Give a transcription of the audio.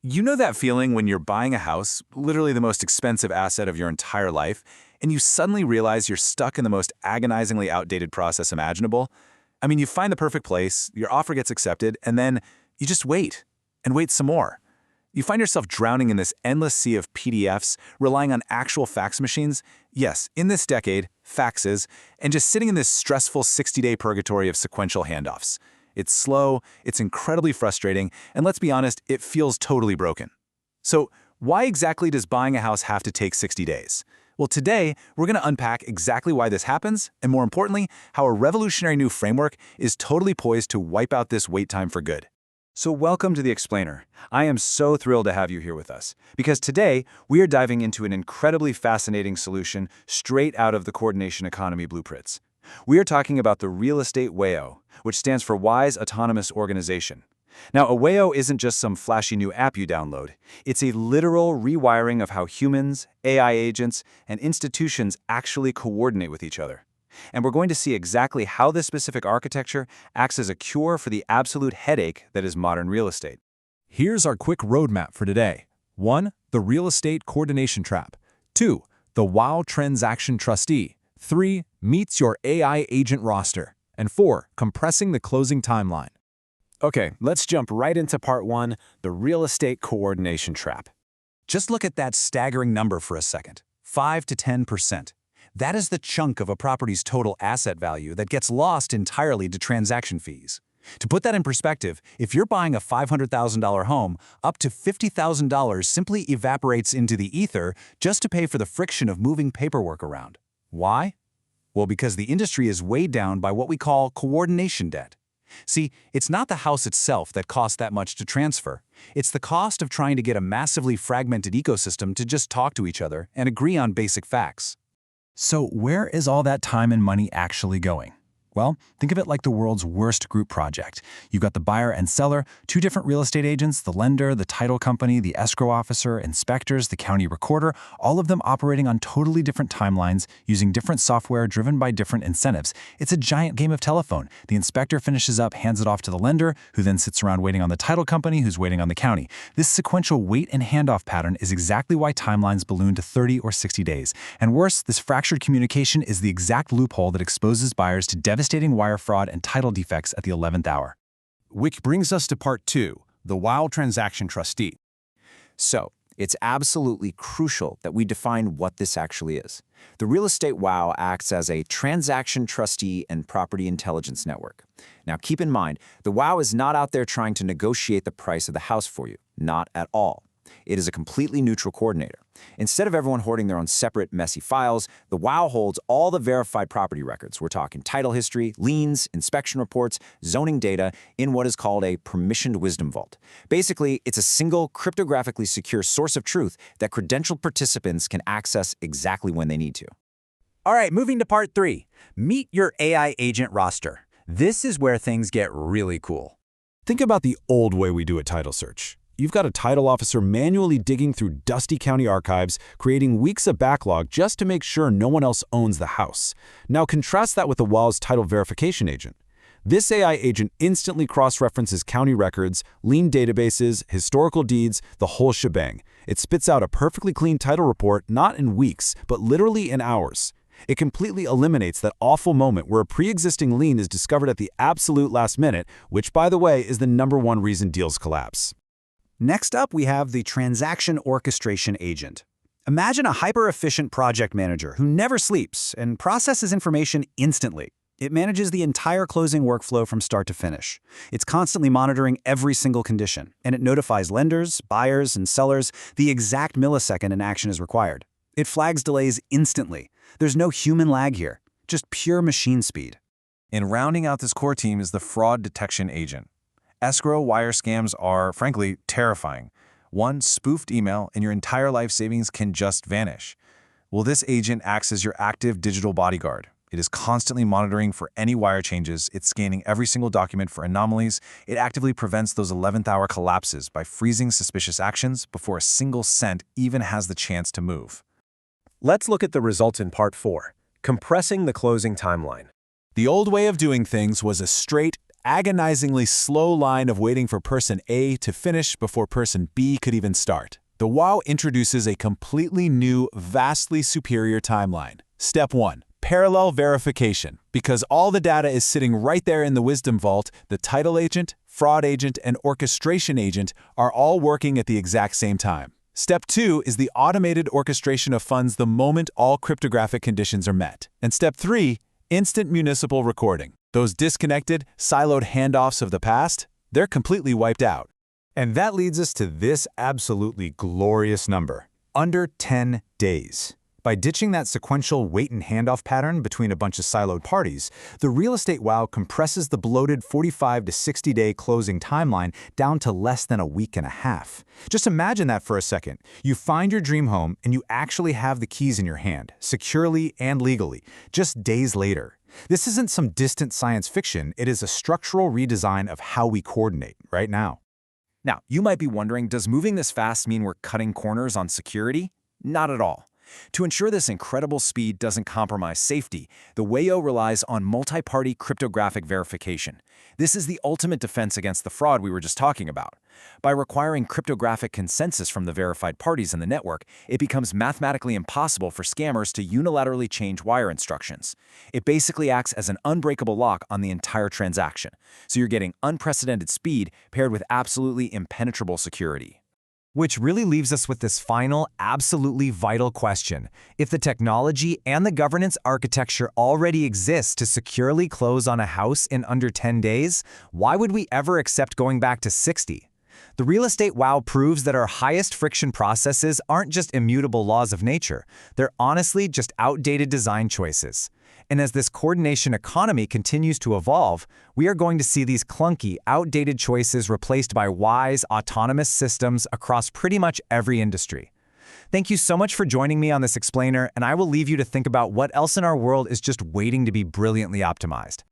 You know that feeling when you're buying a house, literally the most expensive asset of your entire life, and you suddenly realize you're stuck in the most agonizingly outdated process imaginable? I mean, you find the perfect place, your offer gets accepted, and then you just wait, and wait some more. You find yourself drowning in this endless sea of PDFs, relying on actual fax machines, yes, in this decade, faxes, and just sitting in this stressful 60-day purgatory of sequential handoffs. It's slow, it's incredibly frustrating, and let's be honest, it feels totally broken. So why exactly does buying a house have to take 60 days? Well, today, we're going to unpack exactly why this happens, and more importantly, how a revolutionary new framework is totally poised to wipe out this wait time for good. So welcome to The Explainer. I am so thrilled to have you here with us, because today, we are diving into an incredibly fascinating solution straight out of the coordination economy blueprints. We are talking about the Real Estate WAO, which stands for Wise Autonomous Organization. Now, a WAO isn't just some flashy new app you download. It's a literal rewiring of how humans, AI agents, and institutions actually coordinate with each other. And we're going to see exactly how this specific architecture acts as a cure for the absolute headache that is modern real estate. Here's our quick roadmap for today. 1. The Real Estate Coordination Trap. 2. The WAO Transaction Trustee. 3. Meets your AI agent roster. And 4. Compressing the closing timeline. Okay, let's jump right into part 1, the real estate coordination trap. Just look at that staggering number for a second, 5 to 10%. That is the chunk of a property's total asset value that gets lost entirely to transaction fees. To put that in perspective, if you're buying a $500,000 home, up to $50,000 simply evaporates into the ether just to pay for the friction of moving paperwork around. Why? Well, because the industry is weighed down by what we call coordination debt. See, it's not the house itself that costs that much to transfer. It's the cost of trying to get a massively fragmented ecosystem to just talk to each other and agree on basic facts. So where is all that time and money actually going? Well, think of it like the world's worst group project. You've got the buyer and seller, two different real estate agents, the lender, the title company, the escrow officer, inspectors, the county recorder, all of them operating on totally different timelines, using different software driven by different incentives. It's a giant game of telephone. The inspector finishes up, hands it off to the lender, who then sits around waiting on the title company, who's waiting on the county. This sequential wait and handoff pattern is exactly why timelines balloon to 30 or 60 days. And worse, this fractured communication is the exact loophole that exposes buyers to devastating wire fraud and title defects at the 11th hour. Which brings us to part 2, the WAO Transaction Trustee. So, it's absolutely crucial that we define what this actually is. The Real Estate WAO acts as a transaction trustee and property intelligence network. Now, keep in mind, the WAO is not out there trying to negotiate the price of the house for you. Not at all. It is a completely neutral coordinator. Instead of everyone hoarding their own separate, messy files, the WAO holds all the verified property records. We're talking title history, liens, inspection reports, zoning data in what is called a permissioned wisdom vault. Basically, it's a single, cryptographically secure source of truth that credentialed participants can access exactly when they need to. All right, moving to part 3. Meet your AI agent roster. This is where things get really cool. Think about the old way we do a title search. You've got a title officer manually digging through dusty county archives, creating weeks of backlog just to make sure no one else owns the house. Now contrast that with the WAO's title verification agent. This AI agent instantly cross-references county records, lien databases, historical deeds, the whole shebang. It spits out a perfectly clean title report, not in weeks, but literally in hours. It completely eliminates that awful moment where a pre-existing lien is discovered at the absolute last minute, which, by the way, is the #1 reason deals collapse. Next up, we have the transaction orchestration agent. Imagine a hyper-efficient project manager who never sleeps and processes information instantly. It manages the entire closing workflow from start to finish. It's constantly monitoring every single condition, and it notifies lenders, buyers, and sellers the exact millisecond an action is required. It flags delays instantly. There's no human lag here, just pure machine speed. And rounding out this core team is the fraud detection agent. Escrow wire scams are, frankly, terrifying. One spoofed email and your entire life savings can just vanish. Well, this agent acts as your active digital bodyguard. It is constantly monitoring for any wire changes. It's scanning every single document for anomalies. It actively prevents those 11th hour collapses by freezing suspicious actions before a single cent even has the chance to move. Let's look at the results in part 4, compressing the closing timeline. The old way of doing things was a straight, agonizingly slow line of waiting for person A to finish before person B could even start. The WAO introduces a completely new, vastly superior timeline. Step 1. Parallel verification. Because all the data is sitting right there in the wisdom vault, the title agent, fraud agent, and orchestration agent are all working at the exact same time. Step 2 is the automated orchestration of funds the moment all cryptographic conditions are met. And Step 3, instant municipal recording. Those disconnected, siloed handoffs of the past, they're completely wiped out. And that leads us to this absolutely glorious number: under 10 days. By ditching that sequential wait and handoff pattern between a bunch of siloed parties, the Real Estate WAO compresses the bloated 45 to 60-day closing timeline down to less than a week and a half. Just imagine that for a second. You find your dream home and you actually have the keys in your hand, securely and legally, just days later. This isn't some distant science fiction, it is a structural redesign of how we coordinate right now. Now, you might be wondering, does moving this fast mean we're cutting corners on security? Not at all. To ensure this incredible speed doesn't compromise safety, the WAO relies on multi-party cryptographic verification. This is the ultimate defense against the fraud we were just talking about. By requiring cryptographic consensus from the verified parties in the network, it becomes mathematically impossible for scammers to unilaterally change wire instructions. It basically acts as an unbreakable lock on the entire transaction. So you're getting unprecedented speed paired with absolutely impenetrable security. Which really leaves us with this final, absolutely vital question. If the technology and the governance architecture already exists to securely close on a house in under 10 days, why would we ever accept going back to 60? The Real Estate WAO proves that our highest friction processes aren't just immutable laws of nature. They're honestly just outdated design choices. And as this coordination economy continues to evolve, we are going to see these clunky, outdated choices replaced by wise, autonomous systems across pretty much every industry. Thank you so much for joining me on this explainer, and I will leave you to think about what else in our world is just waiting to be brilliantly optimized.